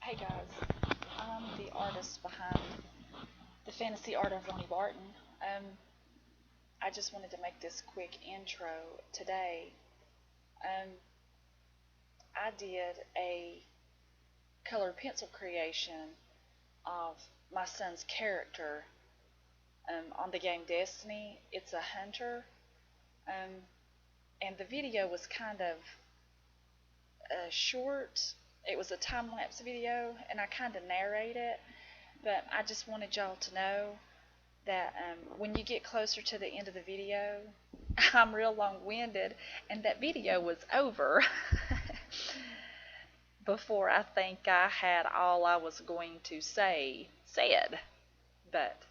Hey guys, I'm the artist behind the fantasy art of Ronne Barton. Um, I just wanted to make this quick intro today. Um, I did a colored pencil creation of my son's character on the game Destiny. It's a hunter, um, and the video was kind of short. It was a time lapse video, and I kind of narrate it, but I just wanted y'all to know that when you get closer to the end of the video, I'm real long-winded, and that video was over before I think I had all I was going to say said. But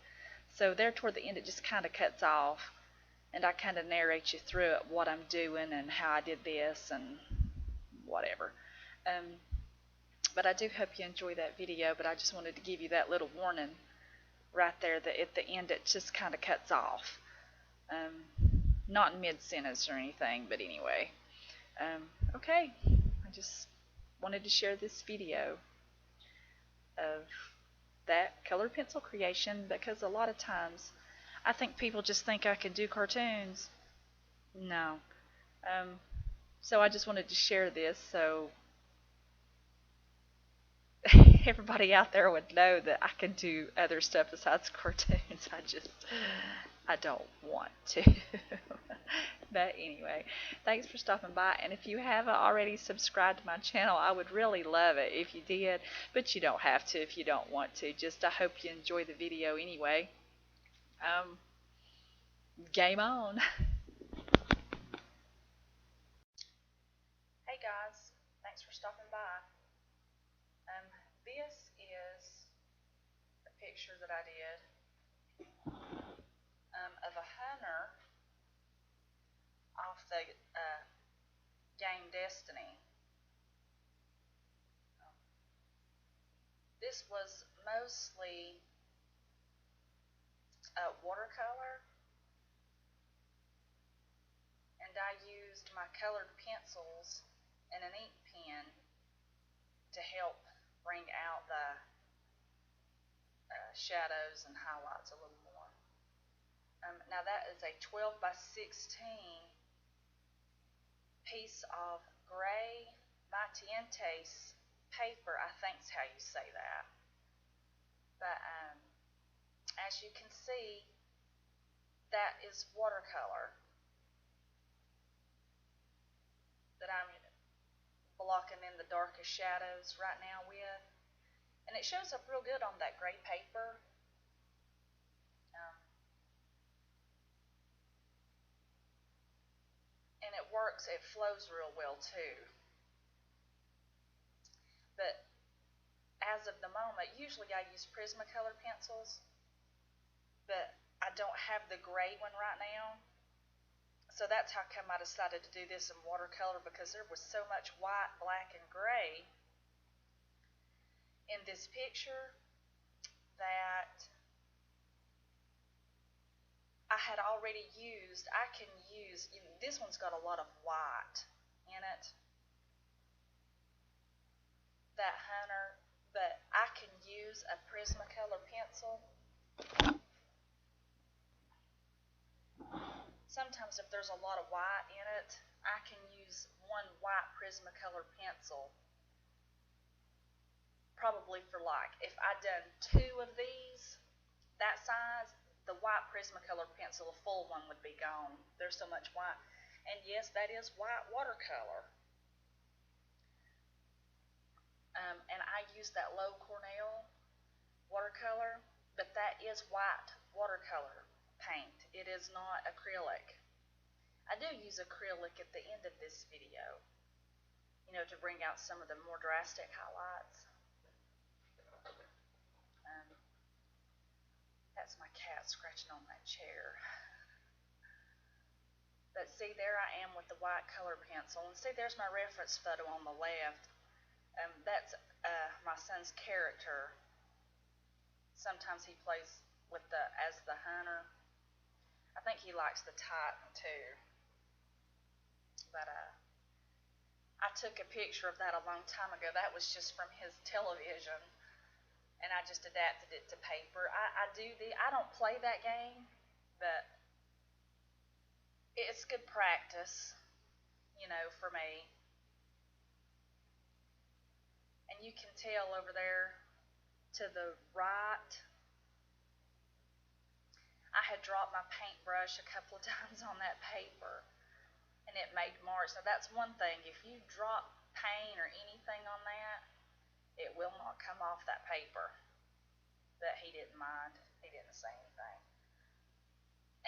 so there toward the end, it just kind of cuts off, and I kind of narrate you through it, what I'm doing and how I did this and whatever. Um, but I do hope you enjoy that video. But I just wanted to give you that little warning right there that at the end it just kind of cuts off. Not in mid-sentence or anything, but anyway. Okay, I just wanted to share this video of that color pencil creation because a lot of times I think people just think I can do cartoons. No. So I just wanted to share this so everybody out there would know that I can do other stuff besides cartoons. I don't want to. But anyway, thanks for stopping by. And if you haven't already subscribed to my channel, I would really love it if you did. But you don't have to if you don't want to. Just I hope you enjoy the video anyway. Game on. Hey guys, thanks for stopping by. This is a picture that I did of a hunter off the game Destiny. This was mostly watercolor, and I used my colored pencils and an ink pen to help bring out the shadows and highlights a little more. Now that is a 12 by 16 piece of gray Mi-Tientes paper, I think is how you say that. But as you can see, that is watercolor that I'm blocking in the darkest shadows right now with. And it shows up real good on that gray paper. And it works, it flows real well too. But as of the moment, usually I use Prismacolor pencils, but I don't have the gray one right now. So that's how come I decided to do this in watercolor, because there was so much white, black, and gray in this picture that I had already used. I can use, this one's got a lot of white in it, that hunter, but I can use a Prismacolor pencil. Sometimes if there's a lot of white in it, I can use one white Prismacolor pencil, probably for like, if I'd done 2 of these, that size, the white Prismacolor pencil, a full one, would be gone. There's so much white. And yes, that is white watercolor. And I use that low Cornell watercolor, but that is white watercolor paint. It is not acrylic. I do use acrylic at the end of this video, to bring out some of the more drastic highlights. That's my cat scratching on that chair. But see, there I am with the white color pencil. And see, there's my reference photo on the left. That's my son's character. Sometimes he plays with as the hunter. I think he likes the Titan too. But I took a picture of that a long time ago. That was just from his television, and I just adapted it to paper. I don't play that game, but it's good practice, for me. And you can tell over there to the right, I had dropped my paintbrush a couple of times on that paper, and it made marks. Now that's one thing. If you drop paint or anything on that, it will not come off that paper. But he didn't mind. He didn't say anything.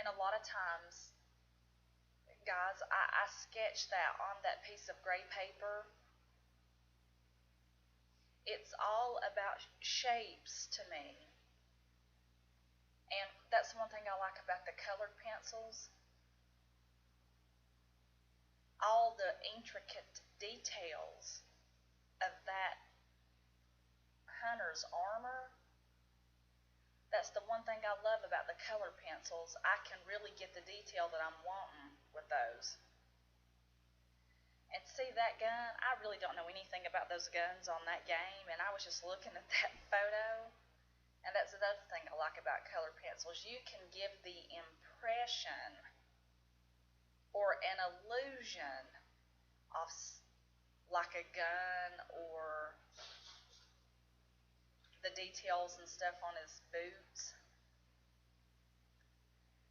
And a lot of times, guys, I sketch that on that piece of gray paper. It's all about shapes to me. And that's one thing I like about the colored pencils. All the intricate details of that hunter's armor. That's the one thing I love about the color pencils. I can really get the detail that I'm wanting with those. And see that gun, I really don't know anything about those guns on that game, and I was just looking at that photo. And that's another thing I like about color pencils. You can give the impression or an illusion of like a gun, or the details and stuff on his boots.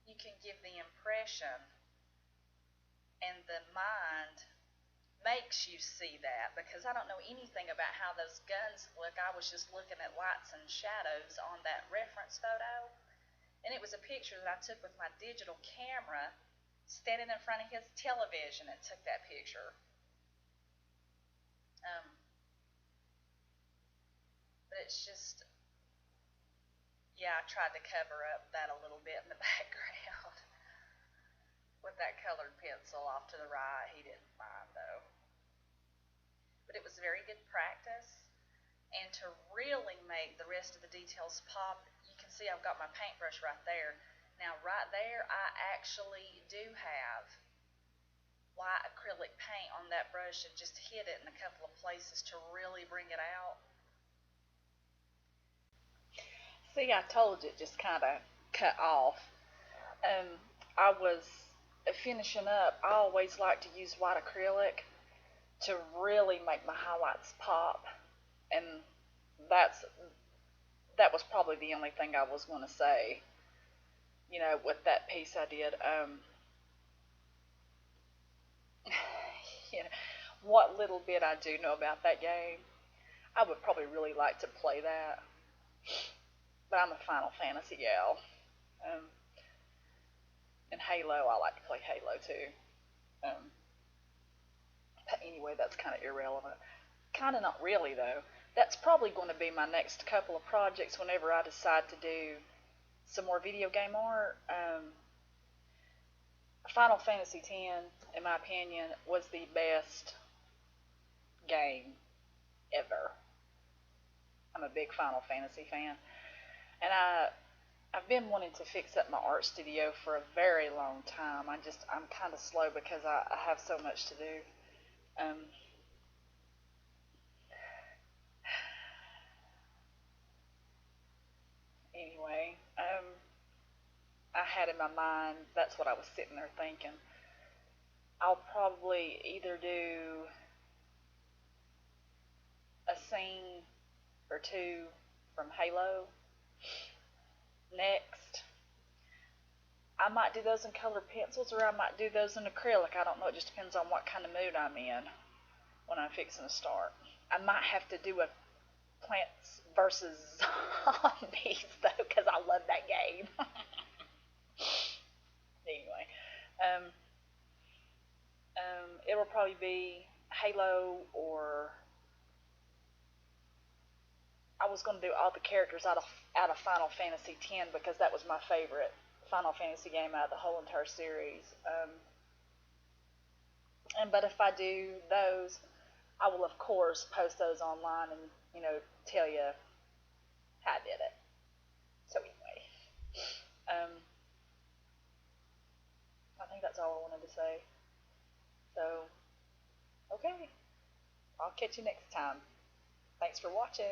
You can give the impression, and the mind makes you see that, because I don't know anything about how those guns look. I was just looking at lights and shadows on that reference photo, and it was a picture that I took with my digital camera standing in front of his television and took that picture. But it's just, yeah, I tried to cover up that a little bit in the background with that colored pencil off to the right. He didn't mind though. But it was very good practice. And to really make the rest of the details pop, you can see I've got my paintbrush right there. Now right there, I actually do have white acrylic paint on that brush and just hit it in a couple of places to really bring it out. See, I told you it just kind of cut off. I was finishing up. I always like to use white acrylic to really make my highlights pop, and that was probably the only thing I was going to say, with that piece I did. What little bit I do know about that game, I would probably really like to play that, but I'm a Final Fantasy gal. And Halo, I like to play Halo too. But anyway, that's kind of irrelevant. Kind of not really, though. That's probably going to be my next couple of projects whenever I decide to do some more video game art. Final Fantasy X, in my opinion, was the best game ever. I'm a big Final Fantasy fan. And I've been wanting to fix up my art studio for a very long time. I'm kind of slow because I have so much to do. Anyway, I had in my mind, that's what I was sitting there thinking. I'll probably either do a scene or two from Halo next. I might do those in colored pencils, or I might do those in acrylic. I don't know. It just depends on what kind of mood I'm in when I'm fixing to start. I might have to do a Plants vs. Zombies, though, because I love that game. Anyway, it'll probably be Halo, or I was going to do all the characters out of Final Fantasy X, because that was my favorite Final Fantasy game out of the whole entire series. But if I do those, I will of course post those online and tell you how I did it. So anyway, I think that's all I wanted to say. So okay. I'll catch you next time. Thanks for watching.